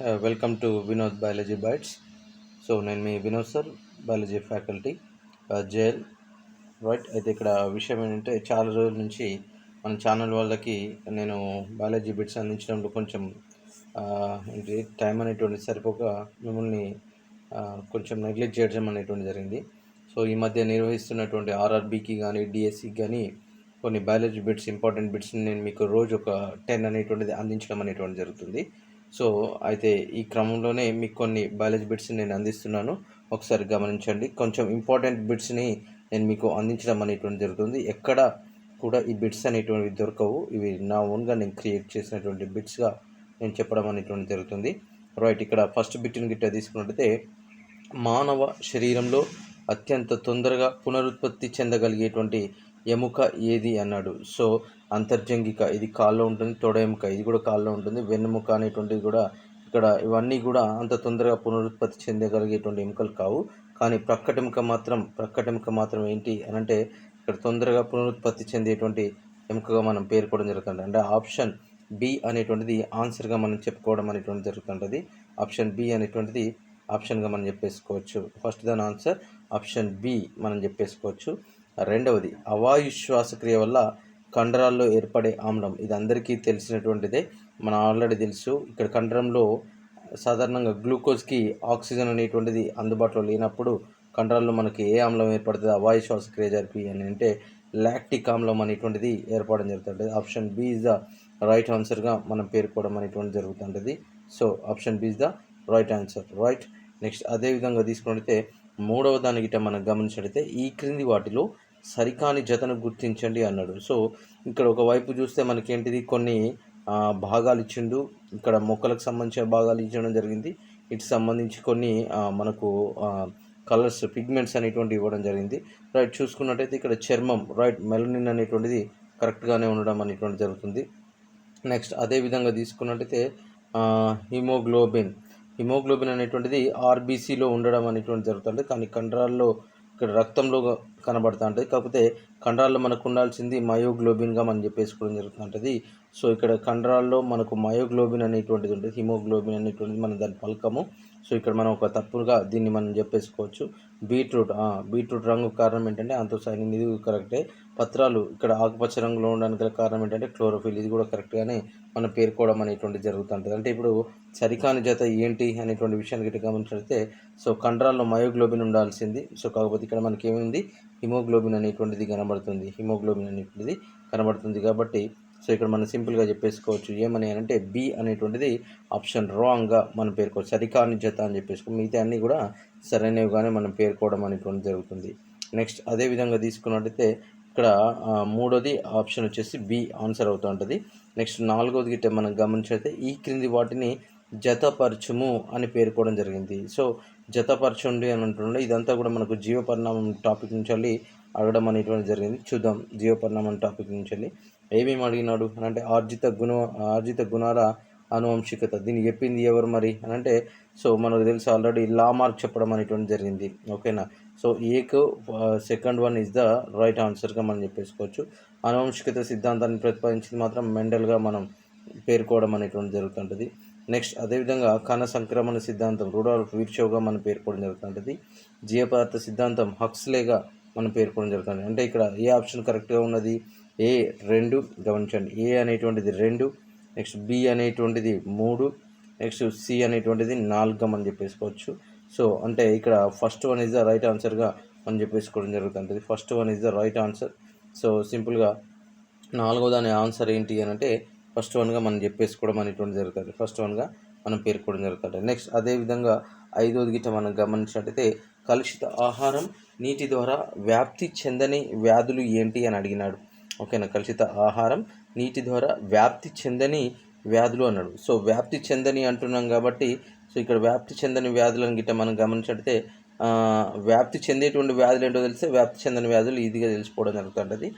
Welcome to Vinod biology bites. So నేను మీ Vinod sir, biology faculty, JL. Right, అయితే ఇక్కడ విషయం ఏంటంటే చాలా రోజుల నుంచి మన ఛానల్ వాళ్ళకి నేను బయాలజీ బిట్స్ అందించడంలో కొంచెం ఏంటి టైం అనేటువంటి సరిపోక మిమ్మల్ని కొంచెం నెగ్లెక్ట్ చేయడం అనేటువంటి జరిగింది. సో ఈ మధ్య నిర్వహిస్తున్నటువంటి ఆర్ఆర్బీకి కానీ డిఎస్సికి కానీ కొన్ని బయాలజీ బిట్స్, ఇంపార్టెంట్ బిట్స్ని నేను మీకు రోజు ఒక 10 అనేటువంటిది అందించడం అనేటువంటి జరుగుతుంది. సో అయితే ఈ క్రమంలోనే మీకు కొన్ని బయాలజీ బిట్స్ని నేను అందిస్తున్నాను, ఒకసారి గమనించండి. కొంచెం ఇంపార్టెంట్ బిట్స్ని నేను మీకు అందించడం అనేటువంటి జరుగుతుంది. ఎక్కడ కూడా ఈ బిట్స్ అనేటువంటివి దొరకవు. ఇవి నా ఓన్గా నేను క్రియేట్ చేసినటువంటి బిట్స్గా నేను చెప్పడం అనేటువంటి జరుగుతుంది. రైట్, ఇక్కడ ఫస్ట్ బిట్ని గిట్ట తీసుకున్నట్టయితే మానవ శరీరంలో అత్యంత తొందరగా పునరుత్పత్తి చెందగలిగేటువంటి ఎముక ఏది అన్నాడు. సో అంతర్జంగిక, ఇది కాల్లో ఉంటుంది. తొడ ఎముక, ఇది కూడా కాల్లో ఉంటుంది. వెన్నెముక అనేటువంటిది కూడా ఇక్కడ, ఇవన్నీ కూడా అంత తొందరగా పునరుత్పత్తి చెందగలిగేటువంటి ఎముకలు కావు. కానీ ప్రక్కటెముక మాత్రం ఏంటి అని అంటే ఇక్కడ తొందరగా పునరుత్పత్తి చెందేటువంటి ఎముకగా మనం పేర్కోవడం జరుగుతుంది. అంటే ఆప్షన్ బి అనేటువంటిది ఆన్సర్గా మనం చెప్పుకోవడం అనేటువంటి జరుగుతుంటుంది. ఆప్షన్ బి అనేటువంటిది ఆప్షన్గా మనం చెప్పేసుకోవచ్చు. ఫస్ట్ దాని ఆన్సర్ ఆప్షన్ బి మనం చెప్పేసుకోవచ్చు. రెండవది, అవాయు శ్వాసక్రియ వల్ల కండరాల్లో ఏర్పడే ఆమ్లం. ఇది అందరికీ తెలిసినటువంటిదే, మనం ఆల్రెడీ తెలుసు. ఇక్కడ కండరంలో సాధారణంగా గ్లూకోజ్కి ఆక్సిజన్ అనేటువంటిది అందుబాటులో లేనప్పుడు కండరాల్లో మనకి ఏ ఆమ్లం ఏర్పడుతుంది? అవాయు శ్వాసక్రియ జరిపి అని అంటే లాక్టిక్ ఆమ్లం అనేటువంటిది ఏర్పడడం జరుగుతుంటుంది. Option B is the right ఆన్సర్గా మనం పేర్కోవడం అనేటువంటి జరుగుతుంటుంది. So option B is the right answer. Right, next అదేవిధంగా తీసుకున్నట్లయితే మూడవ దాని గిట్ట మనం గమనించినట్లయితే ఈ క్రింది వాటిలో సరికాని జతను గుర్తించండి అన్నాడు. సో ఇక్కడ ఒకవైపు చూస్తే మనకేంటిది కొన్ని భాగాలు ఇచ్చిండు. ఇక్కడ మొక్కలకు సంబంధించిన భాగాలు ఇచ్చడం జరిగింది. ఇటు సంబంధించి కొన్ని మనకు కలర్స్, పిగ్మెంట్స్ అనేటువంటి ఇవ్వడం జరిగింది. రైట్, చూసుకున్నట్టయితే ఇక్కడ చర్మం, రైట్, మెలనిన్ అనేటువంటిది కరెక్ట్గానే ఉండడం అనేటువంటి జరుగుతుంది. నెక్స్ట్ అదేవిధంగా తీసుకున్నట్టయితే హిమోగ్లోబిన్ అనేటువంటిది ఆర్బీసీలో ఉండడం అనేటువంటి జరుగుతుంది. కానీ కండరాల్లో ఇక్కడ రక్తంలో కనబడుతూ ఉంటుంది. కాకపోతే కండరాల్లో మనకు ఉండాల్సింది మయోగ్లోబిన్గా మనం చెప్పేసుకోవడం జరుగుతుంటుంది. సో ఇక్కడ కండరాల్లో మనకు మయోగ్లోబిన్ అనేటువంటిది ఉంటుంది, హిమోగ్లోబిన్ అనేటువంటిది మనం దాని పలకము. సో ఇక్కడ మనం ఒక తప్పుగా దీన్ని మనం చెప్పేసుకోవచ్చు. బీట్రూట్ రంగు కారణం ఏంటంటే ఆంథోసైనిన్, ఇది కరెక్టే. పత్రాలు ఇక్కడ ఆకుపచ్చ రంగులో ఉండడానికి గల కారణం ఏంటంటే క్లోరోఫిల్, ఇది కూడా కరెక్ట్గానే మనం పేర్కోవడం అనేటువంటి జరుగుతుంటుంది. అంటే ఇప్పుడు సరికాని జత ఏంటి అనేటువంటి విషయాన్ని గిట్ట గమనించినట్లయితే సో కండరాల్లో మయోగ్లోబిన్ ఉండాల్సింది. సో కాకపోతే ఇక్కడ మనకి ఏమైంది, హిమోగ్లోబిన్ అనేటువంటిది కనబడుతుంది. కాబట్టి సో ఇక్కడ మనం సింపుల్గా చెప్పేసుకోవచ్చు ఏమని అంటే బి అనేటువంటిది ఆప్షన్ రాంగ్గా మనం పేర్కోవచ్చు. సరికాని జత అని చెప్పేసుకో, మిగతా అన్నీ కూడా సరైనవిగానే మనం పేర్కోవడం అనేటువంటి జరుగుతుంది. నెక్స్ట్ అదేవిధంగా తీసుకున్నట్టయితే ఇక్కడ మూడోది ఆప్షన్ వచ్చేసి బి ఆన్సర్ అవుతూ ఉంటుంది. నెక్స్ట్ నాలుగోది గిట్ట మనం గమనించితే ఈ క్రింది వాటిని జతపరచుము అని పేర్కోవడం జరిగింది. సో జతపరచుండి అని అంటుండే, ఇదంతా కూడా మనకు జీవపరిణామం టాపిక్ నుంచి వెళ్ళి అడగడం అనేటువంటి జరిగింది. చూద్దాం, జీవపరిణామం టాపిక్ నుంచి వెళ్ళి ఏమేమి అడిగినాడు అని అంటే ఆర్జిత గుణాల ఆనువంశికత, దీన్ని చెప్పింది ఎవరు మరి అని అంటే సో మనకు తెలుసు ఆల్రెడీ లామార్క్ చెప్పడం అనేటువంటి జరిగింది. ఓకేనా, so second one is the right ఆన్సర్గా మనం చెప్పేసుకోవచ్చు. ఆనువంశికత సిద్ధాంతాన్ని ప్రతిపాదించింది మాత్రం మెండల్గా మనం పేర్కోవడం అనేటువంటి జరుగుతుంటుంది. నెక్స్ట్ అదేవిధంగా కణ సంక్రమణ సిద్ధాంతం రూడాల్ఫ్ విర్చోవ్గా మనం పేర్కోవడం జరుగుతుంటుంది. జీవపదార్థ సిద్ధాంతం హక్స్లేగా మనం పేర్కోవడం జరుగుతుంది. అంటే ఇక్కడ ఏ ఆప్షన్ కరెక్ట్గా ఉన్నది? ఏ 2 గమనించండి. ఏ అనేటువంటిది 2, నెక్స్ట్ బి అనేటువంటిది 3, నెక్స్ట్ సి అనేటువంటిది 4గా మనం చెప్పేసుకోవచ్చు. సో అంటే ఇక్కడ first one is the right ఆన్సర్గా మనం చెప్పేసుకోవడం జరుగుతుంటుంది. First one is the right answer. So సింపుల్గా నాలుగో దాని ఆన్సర్ ఏంటి అని అంటే ఫస్ట్ వన్గా మనం చెప్పేసుకోవడం అనేటువంటి జరుగుతుంది. ఫస్ట్ వన్గా మనం పేర్కోవడం జరుగుతుంది. నెక్స్ట్ అదేవిధంగా ఐదోది గిట్ట మనం గమనించినట్టయితే కలుషిత ఆహారం నీటి ద్వారా వ్యాప్తి చెందని వ్యాధులు ఏంటి అని అడిగినాడు. ఓకేనా, కలుషిత ఆహారం నీటి ద్వారా వ్యాప్తి చెందని వ్యాధులు అన్నాడు. సో వ్యాప్తి చెందని అంటున్నాం కాబట్టి సో ఇక్కడ వ్యాప్తి చెందని వ్యాధులను గిట్ట మనం గమనించినట్టయితే వ్యాప్తి చెందేటువంటి వ్యాధులు ఏంటో తెలిస్తే వ్యాప్తి చెందని వ్యాధులు ఈజీగా తెలిసిపోవడం జరుగుతుంటుంది.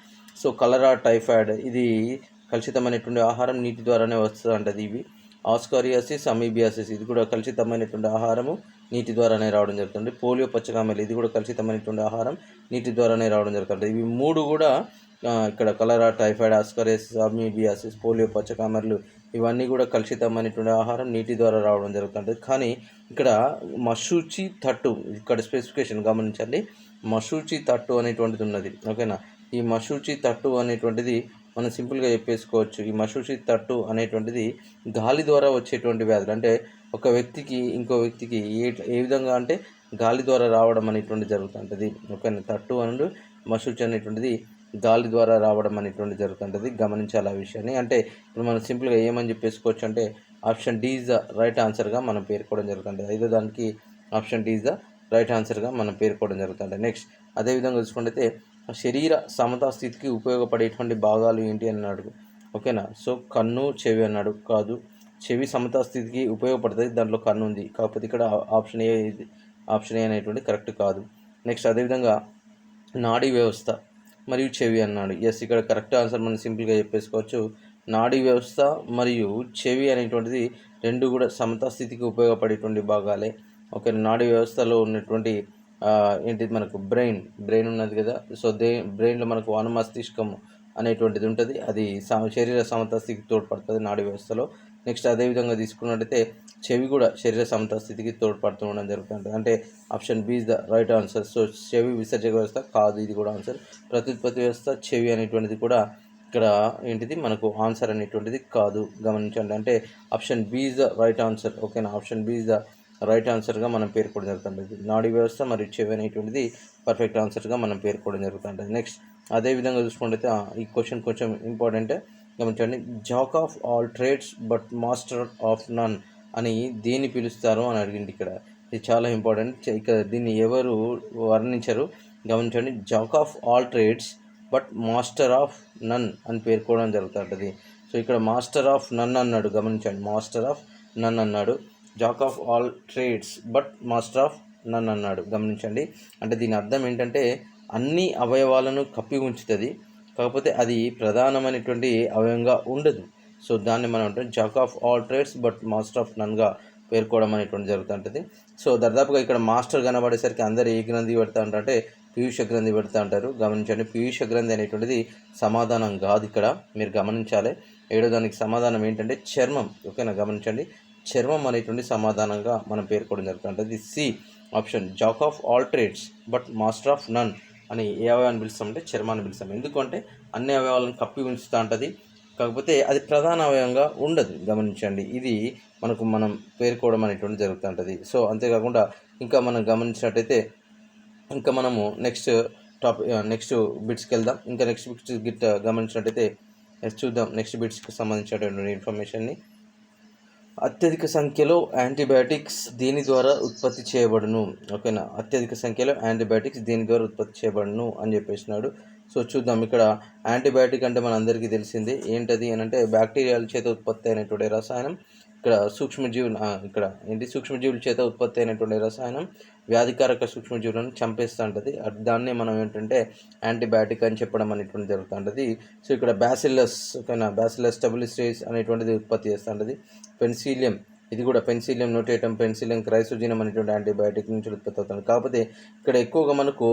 సో కలరా, టైఫాయిడ్, ఇది కలుషితమైనటువంటి ఆహారం నీటి ద్వారానే వస్తుంది అంటది. ఇవి ఆస్కారియాసిస్, అమీబియాసిస్, ఇది కూడా కలుషితమైనటువంటి ఆహారము నీటి ద్వారానే రావడం జరుగుతుంది. పోలియో పచ్చకామెర్లు, ఇది కూడా కలుషితమైనటువంటి ఆహారం నీటి ద్వారానే రావడం జరుగుతుంది. ఇవి 3 కూడా ఇక్కడ కలరా, టైఫాయిడ్, ఆస్కారియాసిస్, అమీబియాసిస్, పోలియో పచ్చకామెర్లు, ఇవన్నీ కూడా కలుషితమైనటువంటి ఆహారం నీటి ద్వారా రావడం జరుగుతుంటుంది. కానీ ఇక్కడ మశూచి తట్టు, ఇక్కడ స్పెసిఫికేషన్ గమనించండి. మశూచి తట్టు అనేటువంటిది ఉన్నది, ఓకేనా. ఈ మశూచి తట్టు అనేటువంటిది మనం సింపుల్గా చెప్పేసుకోవచ్చు. ఈ మశూచి తట్టు అనేటువంటిది గాలి ద్వారా వచ్చేటువంటి వ్యాధులు, అంటే ఒక వ్యక్తికి ఇంకో వ్యక్తికి ఏ విధంగా అంటే గాలి ద్వారా రావడం అనేటువంటి జరుగుతుంటుంది, ఓకేనా. తట్టు అండ్ మశూచి అనేటువంటిది గాలి ద్వారా రావడం అనేటువంటి జరుగుతుంటుంది. గమనించాలి ఆ విషయాన్ని. అంటే ఇప్పుడు మనం సింపుల్గా ఏమని చెప్పేసుకోవచ్చు అంటే option D is the right ఆన్సర్గా మనం పేర్కోవడం జరుగుతుంది. ఐదో దానికి option D is the right ఆన్సర్గా మనం పేర్కోవడం జరుగుతుంది. నెక్స్ట్ అదేవిధంగా చూసుకుంటే శరీర సమతా స్థితికి ఉపయోగపడేటువంటి భాగాలు ఏంటి అన్నాడు, ఓకేనా. సో కన్ను చెవి అన్నాడు, కాదు. చెవి సమతా స్థితికి ఉపయోగపడుతుంది, దాంట్లో కన్ను ఉంది, కాకపోతే ఇక్కడ ఆప్షన్ ఏ అనేటువంటి కరెక్ట్ కాదు. నెక్స్ట్ అదేవిధంగా నాడీ వ్యవస్థ మరియు చెవి అన్నాడు. ఎస్, ఇక్కడ కరెక్ట్ ఆన్సర్ మనం సింపుల్గా చెప్పేసుకోవచ్చు. నాడీ వ్యవస్థ మరియు చెవి అనేటువంటిది రెండు కూడా సమతా స్థితికి ఉపయోగపడేటువంటి భాగాలే, ఓకే. నాడీ వ్యవస్థలో ఉన్నటువంటి ఏంటిది మనకు బ్రెయిన్ ఉన్నది కదా. సో బ్రెయిన్లో మనకు మస్తిష్కం అనేటువంటిది ఉంటుంది, అది శరీర సమతా స్థితికి తోడ్పడుతుంది నాడీ వ్యవస్థలో. నెక్స్ట్ అదేవిధంగా తీసుకున్నట్టయితే చెవి కూడా శరీర సమతా స్థితికి తోడ్పడుతూ ఉండడం జరుగుతుంది. అంటే option B is the right answer. So చెవి విసర్జక వ్యవస్థ కాదు, ఇది కూడా ఆన్సర్. ప్రత్యుత్పత్తి వ్యవస్థ చెవి అనేటువంటిది కూడా ఇక్కడ ఏంటిది మనకు ఆన్సర్ అనేటువంటిది కాదు, గమనించండి. అంటే option B is the right answer, ఓకేనా. Option B is the right ఆన్సర్గా మనం పేర్కోవడం జరుగుతుంది. నాడీ వ్యవస్థ మరియు చెవి అనేటువంటిది పర్ఫెక్ట్ ఆన్సర్గా మనం పేర్కోవడం జరుగుతుంది. నెక్స్ట్ అదేవిధంగా చూసుకుంటే ఈ క్వశ్చన్ కొంచెం ఇంపార్టెంట్, గమనించండి. Jack of all trades but master of none అని దేన్ని పిలుస్తారు అని అడిగింది ఇక్కడ. ఇది చాలా ఇంపార్టెంట్. ఇక్కడ దీన్ని ఎవరు వర్ణించరు, గమనించండి. Jack of all trades but master of none అని పేర్కోవడం జరుగుతుంటుంది. సో ఇక్కడ మాస్టర్ ఆఫ్ నన్ అన్నాడు, గమనించండి. మాస్టర్ ఆఫ్ నన్ అన్నాడు. Jack of all trades but master of none అన్నాడు, గమనించండి. అంటే దీని అర్థం ఏంటంటే అన్ని అవయవాలను కప్పి ఉంచుతుంది, కాకపోతే అది ప్రధానమైనటువంటి అవయవంగా ఉండదు. సో దాన్ని మనం అంటే jack of all trades but master of నన్గా పేర్కోవడం అనేటువంటి జరుగుతుంటుంది. సో దాదాపుగా ఇక్కడ మాస్టర్ కనబడేసరికి అందరు ఏ గ్రంథి పెడతా ఉంటారంటే పీయూష గ్రంథి పెడతా ఉంటారు, గమనించండి. పీయూష గ్రంథి అనేటువంటిది సమాధానం కాదు, ఇక్కడ మీరు గమనించాలి. ఏడో దానికి సమాధానం ఏంటంటే చర్మం, ఓకేనా. గమనించండి, చర్మం అనేటువంటి సమాధానంగా మనం పేర్కోవడం జరుగుతుంటుంది. C option jack of all trades but master of none అని ఏ అవయవాన్ని పిలుస్తామంటే చర్మాన్ని పిలుస్తాం. ఎందుకంటే అన్ని అవయవాలను కప్పి ఉంచుతూ ఉంటుంది, కాకపోతే అది ప్రధాన అవయవంగా ఉండదు, గమనించండి. ఇది మనం పేర్కోవడం అనేటువంటి జరుగుతుంటుంది. సో అంతేకాకుండా ఇంకా మనం గమనించినట్టయితే ఇంకా మనము నెక్స్ట్ బిట్స్కి వెళ్దాం. ఇంకా నెక్స్ట్ బిట్స్ గమనించినట్టయితే చూద్దాం నెక్స్ట్ బిట్స్కి సంబంధించినటువంటి ఇన్ఫర్మేషన్ని. అత్యధిక సంఖ్యలో యాంటీబయాటిక్స్ దీని ద్వారా ఉత్పత్తి చేయబడును, ఓకేనా. అత్యధిక సంఖ్యలో యాంటీబయాటిక్స్ దీని ద్వారా ఉత్పత్తి చేయబడును అని చెప్పేసినాడు. సో చూద్దాం. ఇక్కడ యాంటీబయాటిక్ అంటే మనందరికీ తెలిసిందే, ఏంటది అని అంటే బ్యాక్టీరియాల చేత ఉత్పత్తి అయినటువంటి రసాయనం. ఇక్కడ సూక్ష్మజీవుల చేత ఉత్పత్తి అయినటువంటి రసాయనం వ్యాధికారక సూక్ష్మజీవులను చంపేస్తూ ఉంటుంది, దాన్నే మనం ఏంటంటే యాంటీబయాటిక్ అని చెప్పడం అనేటువంటి జరుగుతుంటుంది. సో ఇక్కడ బ్యాసిల్లస్, ఓకేనా, బ్యాసిల్లస్ స్టెబిలిస్టేస్ అనేటువంటిది ఉత్పత్తి చేస్తూ ఉంటుంది. పెన్సిలియం, ఇది కూడా పెన్సిలియం నోటేటం, పెన్సిలియం క్రైసోజినం అనేటువంటి యాంటీబయాటిక్ నుంచి ఉత్పత్తి అవుతుంది. కాకపోతే ఇక్కడ ఎక్కువగా మనకు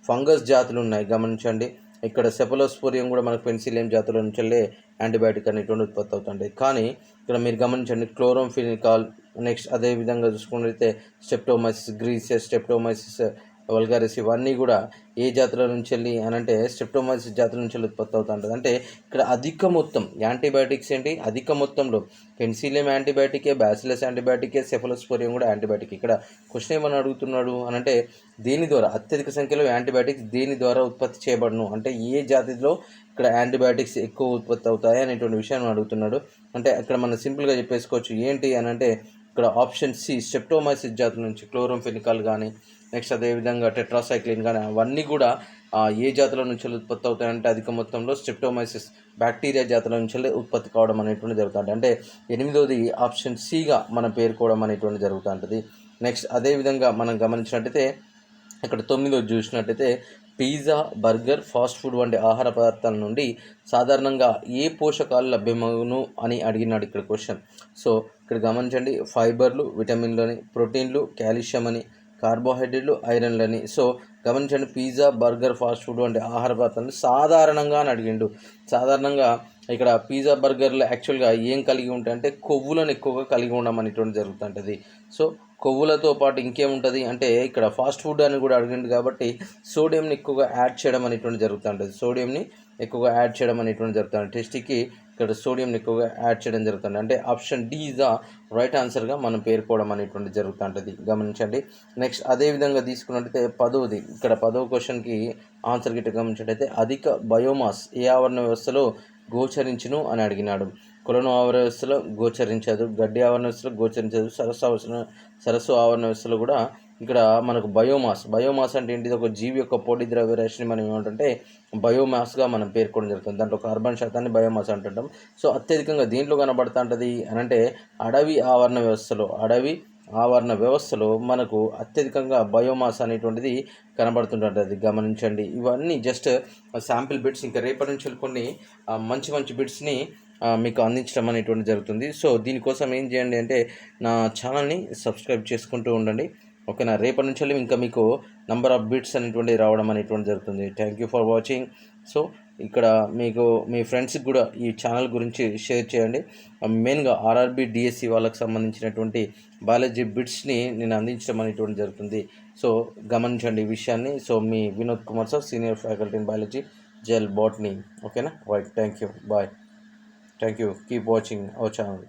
ఫంగస్ జాతులు ఉన్నాయి, గమనించండి. ఇక్కడ సెఫలోస్పోరియం కూడా మనకు పెన్సిలియం జాతుల నుంచి యాంటీబయాటిక్ అనేటువంటి ఉత్పత్తి అవుతుంది. కానీ ఇక్కడ మీరు గమనించండి, క్లోరోంఫెనికాల్, నెక్స్ట్ అదేవిధంగా చూసుకున్నట్లయితే స్టెప్టోమైసిస్ గ్రీసియస్, స్టెప్టోమైసిస్ వల్గారిస్, ఇవన్నీ కూడా ఏ జాతుల నుంచి వెళ్ళి అని అంటే స్టెప్టోమైసిస్ జాతుల నుంచి ఉత్పత్తి అవుతూ ఉంటుంది. అంటే ఇక్కడ అధిక మొత్తం యాంటీబయాటిక్స్ ఏంటి, అధిక మొత్తంలో పెన్సిలియం యాంటీబయాటికే, బ్యాసిలస్ యాంటీబయాటికే, సెఫలోస్పోరియం కూడా యాంటీబయాటిక్. ఇక్కడ క్వశ్చన్ ఏమని అడుగుతున్నాడు అని అంటే దేని ద్వారా అత్యధిక సంఖ్యలో యాంటీబయాటిక్స్ దేని ద్వారా ఉత్పత్తి చేయబడను అంటే ఏ జాతిలో ఇక్కడ యాంటీబయాటిక్స్ ఎక్కువ ఉత్పత్తి అవుతాయి అనేటువంటి విషయాన్ని అడుగుతున్నాడు. అంటే ఇక్కడ మనం సింపుల్గా చెప్పేసుకోవచ్చు ఏంటి అని అంటే ఇక్కడ ఆప్షన్ సి స్టెప్టోమైసిస్ జాతుల నుంచి క్లోరోంఫెనికాల్ కానీ, నెక్స్ట్ అదేవిధంగా టెట్రాసైక్లిన్ కానీ, అవన్నీ కూడా ఏ జాతుల నుంచి ఉత్పత్తి అవుతాయంటే అధిక మొత్తంలో స్టెప్టోమైసిస్ బ్యాక్టీరియా జాతుల నుంచి ఉత్పత్తి కావడం అనేటువంటి జరుగుతుంది. అంటే 8వది ఆప్షన్ సిగా మనం పేర్కోవడం అనేటువంటి జరుగుతుంటుంది. నెక్స్ట్ అదేవిధంగా మనం గమనించినట్టయితే ఇక్కడ 9వది చూసినట్టయితే పిజ్జా, బర్గర్, ఫాస్ట్ ఫుడ్ వంటి ఆహార పదార్థాల నుండి సాధారణంగా ఏ పోషకాలు లభ్యమవును అని అడిగినాడు ఇక్కడ క్వశ్చన్. సో ఇక్కడ గమనించండి, ఫైబర్లు, విటమిన్లు అని, ప్రోటీన్లు, కాల్షియం అని, కార్బోహైడ్రేట్లు, ఐరన్లని. సో గమనించండి, పిజ్జా, బర్గర్, ఫాస్ట్ ఫుడ్ వంటి ఆహార పదార్థాలను సాధారణంగా అని అడిగిండు. సాధారణంగా ఇక్కడ పిజ్జా బర్గర్లు యాక్చువల్గా ఏం కలిగి ఉంటాయంటే కొవ్వులను ఎక్కువగా కలిగి ఉండడం అనేటువంటి జరుగుతుంటుంది. సో కొవ్వులతో పాటు ఇంకేముంటుంది అంటే ఇక్కడ ఫాస్ట్ ఫుడ్ అని కూడా అడిగింది కాబట్టి సోడియంని ఎక్కువగా యాడ్ చేయడం అనేటువంటి జరుగుతుంటుంది. సోడియంని ఎక్కువగా యాడ్ చేయడం అనేటువంటి జరుగుతుంది. టేస్టీకి ఇక్కడ సోడియంని ఎక్కువగా యాడ్ చేయడం జరుగుతుంది. అంటే option D is the right ఆన్సర్గా మనం పేర్కోవడం అనేటువంటి జరుగుతుంటుంది. గమనించండి. నెక్స్ట్ అదేవిధంగా తీసుకున్నట్టయితే 10వది, ఇక్కడ 10వ క్వశ్చన్కి ఆన్సర్ గిట్ట గమనించినట్టయితే అధిక బయోమాస్ ఏ ఆవరణ వ్యవస్థలో గోచరించును అని అడిగినాడు. కొలను ఆవరణ వ్యవస్థలో గోచరించదు, గడ్డి ఆవరణ వ్యవస్థలో గోచరించదు, సరస్సు ఆవరణ వ్యవస్థలో కూడా ఇక్కడ మనకు బయోమాస్ అంటే ఏంటిది? ఒక జీవి యొక్క పొడి ద్రవ్యరాశిని మనం ఏమంటుంటే బయోమాస్గా మనం పేర్కొనడం జరుగుతుంది. దాంట్లో కార్బన్ శాతాన్ని బయోమాస్ అంటుంటాం. సో అత్యధికంగా దేంట్లో కనబడుతూ ఉంటుంది అని అంటే అడవి ఆవరణ వ్యవస్థలో మనకు అత్యధికంగా బయోమాస్ అనేటువంటిది కనబడుతుంటుంది. గమనించండి. ఇవన్నీ జస్ట్ శాంపిల్ బిట్స్. ఇంకా రేపటి నుంచి కొన్ని మంచి బిట్స్ని మీకు అందించడం అనేటువంటి జరుగుతుంది. సో దీనికోసం ఏం చేయండి అంటే నా ఛానల్ని సబ్స్క్రైబ్ చేసుకుంటూ ఉండండి. ఓకేనా. రేపటి నుంచి ఇంకా మీకు నంబర్ ఆఫ్ బిట్స్ అనేటువంటివి రావడం అనేటువంటి జరుగుతుంది. Thank you for watching. So ఇక్కడ మీకు మీ ఫ్రెండ్స్కి కూడా ఈ ఛానల్ గురించి షేర్ చేయండి. మెయిన్గా ఆర్ఆర్బి డిఎస్సి వాళ్ళకి సంబంధించినటువంటి బయాలజీ బిట్స్ని నేను అందించడం అనేటువంటి జరుగుతుంది. సో గమనించండి ఈ విషయాన్ని. సో మీ Vinod Kumar sir, senior faculty in biology, JL botany. ఓకేనా. Right. Thank you. Bye. Thank you. Keep watching our channel.